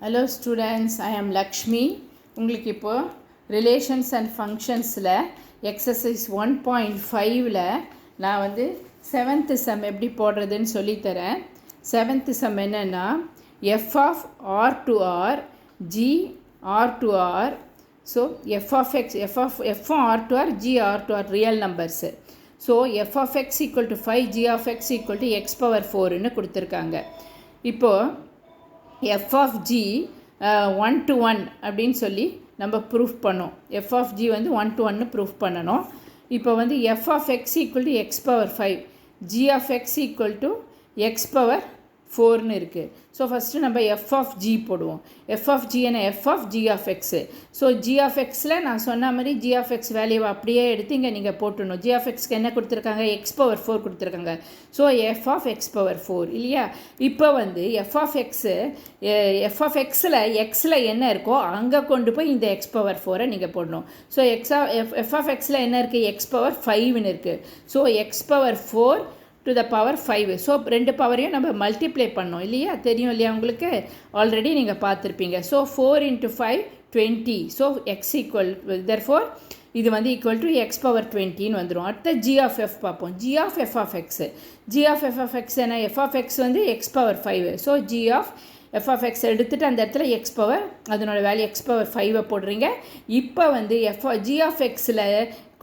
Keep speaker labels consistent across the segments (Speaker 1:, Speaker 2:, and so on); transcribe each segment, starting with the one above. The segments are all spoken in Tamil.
Speaker 1: Hello students, I am Lakshmi. உங்களுக்கு இப்போ ரிலேஷன்ஸ் அண்ட் ஃபங்க்ஷன்ஸில் எக்ஸசைஸ் 1.5ல் நான் வந்து 7th சம் எப்படி போடுறதுன்னு சொல்லித்தரேன். 7th சம் என்னென்னா f of r to r g r to r. So f of x f r to r g r to r real numbers. So f of x equal to 5 g of x equal to x power 4ன்னு கொடுத்துருக்காங்க. இப்போது f of g 1 to 1 அப்படின்னு சொல்லி நம்ம ப்ரூஃப் பண்ணோம். f of g வந்து 1 to 1 ப்ரூஃப் பண்ணணும். இப்போ வந்து f of x equal to x power 5 g of x equal to x power 4ன்னு இருக்குது. ஸோ ஃபஸ்ட்டு நம்ம f of g போடுவோம். f of g என்ன f of g of x. So g of xல நான் சொன்ன மாதிரி g of x வேல்யூவை அப்படியே எடுத்து இங்கே நீங்கள் போட்டுடணும். g of xக்கு என்ன கொடுத்துருக்காங்க, x power 4 கொடுத்துருக்காங்க. So f of x power 4 இல்லையா. இப்போ வந்து f of xல xல என்ன இருக்கோ அங்கே கொண்டு போய் இந்த x power 4ஐ நீங்கள் போடணும். ஸோ f of xல என்ன இருக்குது, x power 5ன்னு இருக்குது. So x power 4 to the power 5. So ரெண்டு பவரையும் நம்ம மல்டிப்ளை பண்ணோம் இல்லையா, தெரியும் இல்லையா உங்களுக்கு, ஆல்ரெடி நீங்கள் பார்த்துருப்பீங்க. So 4 into 5 20. So x equal therefore இது வந்து ஈக்குவல் டு எக்ஸ் பவர் 20ன்னு வந்துடும். அடுத்த ஜி ஆஃப் எஃப் பார்ப்போம். G of f of x, g of f of x என்ன, எஃப் ஆஃப் எக்ஸ் வந்து x power 5. So g of f of x எடுத்துகிட்டு அந்த இடத்துல எக்ஸ் பவர் அதனோட வேல்யூ எக்ஸ் பவர் 5 போடுறீங்க. இப்போ வந்து ஜி ஆஃப் எக்ஸில்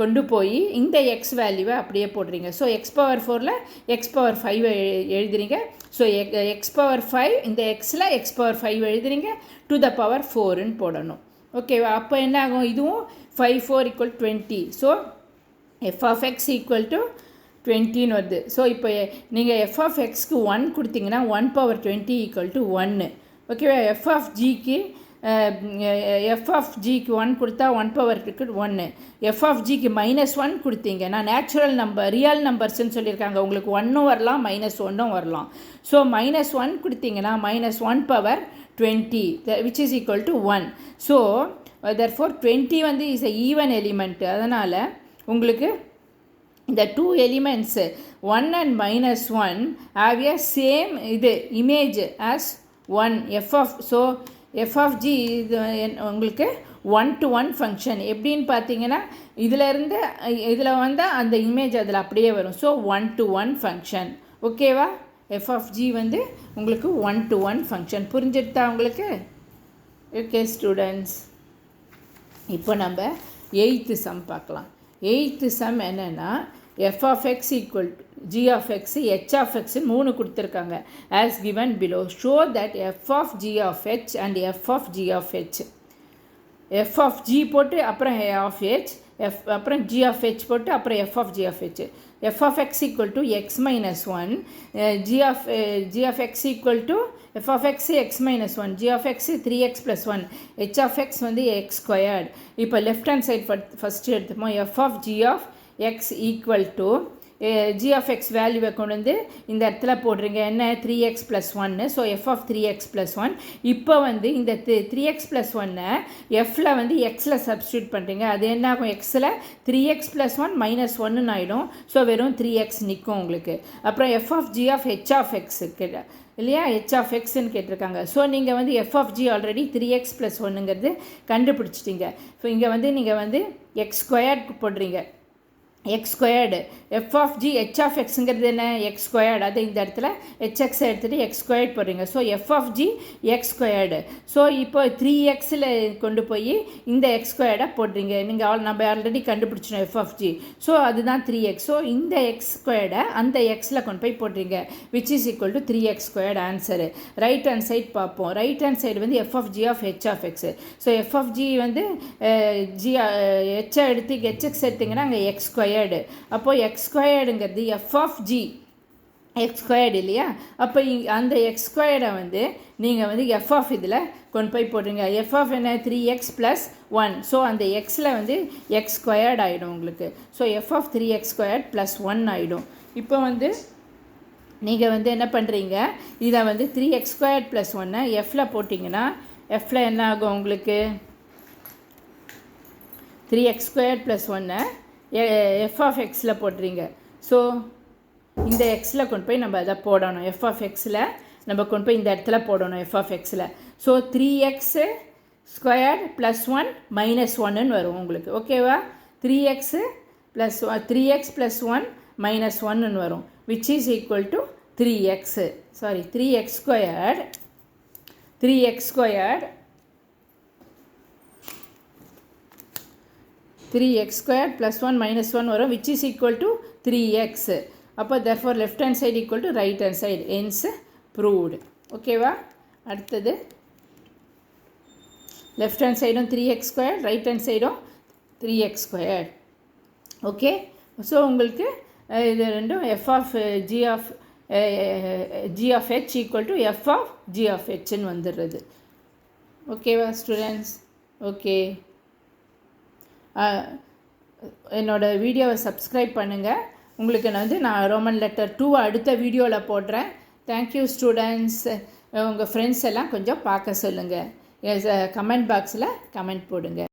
Speaker 1: கொண்டு போய் இந்த எக்ஸ் வேல்யூவை அப்படியே போடுறீங்க. ஸோ எக்ஸ் பவர் 4ல் எக்ஸ் பவர் 5 எழுதுறீங்க. ஸோ எக்ஸ் பவர் 5 இந்த எக்ஸில் எக்ஸ் பவர் 5 எழுதுறீங்க, டு த பவர் 4ன்னு போடணும். ஓகேவா. அப்போ என்ன ஆகும், இதுவும் 5 4 = 20. So f of x equal to 20ன்னு வருது. ஸோ இப்போ நீங்கள் எஃப் ஆஃப் எக்ஸ்க்கு 1 கொடுத்தீங்கன்னா 1 பவர் 20 = 1. ஓகேவா. எஃப் ஆஃப் ஜிக்கு எஃப் ஆஃப் ஜிக்கு 1 கொடுத்தா 1 பவர் 1. எஃப் ஆஃப் ஜிக்கு -1 கொடுத்தீங்கன்னா நேச்சுரல் நம்பர் ரியல் நம்பர்ஸ்ன்னு சொல்லியிருக்காங்க, உங்களுக்கு 1 வரலாம் -1 வரலாம். ஸோ -1 கொடுத்தீங்கன்னா -1 power 20 which is equal to 1. So therefore 20 வந்து இஸ் a ஈவன் எலிமெண்ட். அதனால் உங்களுக்கு இந்த 2 elements 1 and -1 have a same இது image as 1 f of. So f of g இது உங்களுக்கு 1 to 1 ஃபங்க்ஷன். எப்படின்னு பார்த்தீங்கன்னா இதில் வந்து அந்த இமேஜ் அதில் அப்படியே வரும். So 1 to 1 function. ஓகேவா. f of g வந்து உங்களுக்கு 1 to 1 ஃபங்க்ஷன். புரிஞ்சுட்டா உங்களுக்கு. ஓகே ஸ்டூடெண்ட்ஸ், இப்போ நம்ம 8th சம் பார்க்கலாம். 8th சம் என்னென்னா f of x equal to g of x h of x 3 கொடுத்துருக்காங்க. as given below show that f of g of h and f of g of h. f of g போட்டு அப்புறம் of h, அப்புறம் g of h போட்டு அப்புறம் f of g of h. f of x equal to x minus 1, g of x equal to f of x x minus 1, g of x 3x plus 1, h of x வந்து x squared. இப்போ லெஃப்ட் ஹேண்ட் சைட் ஃபஸ்ட்டு எடுத்துப்போம். f of g of x equal to g of x வேல்யூவை கொண்டு வந்து இந்த இடத்துல போடுறீங்க, என்ன 3x plus 1. So f of 3x plus 1. இப்போ வந்து இந்த 3x plus 1 fல வந்து xல சப்ஸ்டியூட் பண்ணுறீங்க. அது என்ன ஆகும், xல 3x plus 1 -1ன்னு ஆகிடும். ஸோ வெறும் 3x நிற்கும் உங்களுக்கு. அப்புறம் f of g of h of x இல்லையா, h of xன்னு கேட்டிருக்காங்க. ஸோ நீங்கள் வந்து f of g already 3x plus 1ங்கிறது கண்டுபிடிச்சிட்டிங்க. ஸோ இங்கே வந்து நீங்கள் வந்து x squared போடுறீங்க, x squared. f of g h of xங்கிறது என்ன, x squared. அது இந்த இடத்துல hx எடுத்துகிட்டு x squared போடுறீங்க. So f of g x squared. So இப்போ 3xல கொண்டு போய் இந்த x squared போடுறீங்க. நீங்கள் நம்ம ஆல்ரெடி கண்டுபிடிச்சிடும் f of g. ஸோ அதுதான் 3x. ஸோ இந்த x squared அந்த xல கொண்டு போய் போடுறீங்க, which is equal to 3x squared answer. Right hand side பார்ப்போம். ரைட் ஹேண்ட் சைடு வந்து f of g of h of x. So f of g வந்து h எடுத்து hx எடுத்திங்கன்னா அங்கே x squared. அப்போ x ஸ்கொயர்டுங்கிறது f of g x squared இல்லையா. அப்போ அந்த x ஸ்கொயர்டை வந்து நீங்கள் வந்து f of இதில் கொண்டு போய் போடுறீங்க. f of என்ன 3x plus 1. ஸோ அந்த xல வந்து x ஸ்கொயர்டு ஆகிடும் உங்களுக்கு. So f of 3x squared plus 1 ஆகிடும். இப்போ வந்து நீங்கள் வந்து என்ன பண்ணுறீங்க, இதை வந்து 3x squared plus 1 fல போட்டிங்கன்னா fல என்ன ஆகும் உங்களுக்கு, 3x squared plus 1 f of xல போடுறீங்க. ஸோ இந்த எக்ஸில் கொண்டு போய் நம்ம அதை போடணும். f of xல நம்ம கொண்டு போய் இந்த இடத்துல போடணும் f of xல. So 3x squared plus 1 minus 1ன்னு வரும் உங்களுக்கு. ஓகேவா? 3x ப்ளஸ் 1 மைனஸ் 1ன்னு வரும், which is equal to 3x squared 3x squared plus 1 minus 1 வரும், which is equal to 3x. அப்போ therefore left hand side equal to right hand side, hence proved. ஓகேவா? அடுத்தது left hand side 3x squared, right hand side 3x squared. Okay, so உங்களுக்கு இது ரெண்டும் f of g of h equal to f of g of hன்னு வந்துடுறது. ஓகேவா ஸ்டூடெண்ட்ஸ்? ஓகே, என்னோட வீடியோவை சப்ஸ்கிரைப் பண்ணுங்கள். உங்களுக்கு நான் ரோமன் லெட்டர் 2 அடுத்த வீடியோவில் போடுறேன். Thank you students. உங்கள் ஃப்ரெண்ட்ஸ் எல்லாம் கொஞ்சம் பார்க்க சொல்லுங்கள். கமெண்ட் பாக்ஸில் கமெண்ட் போடுங்க.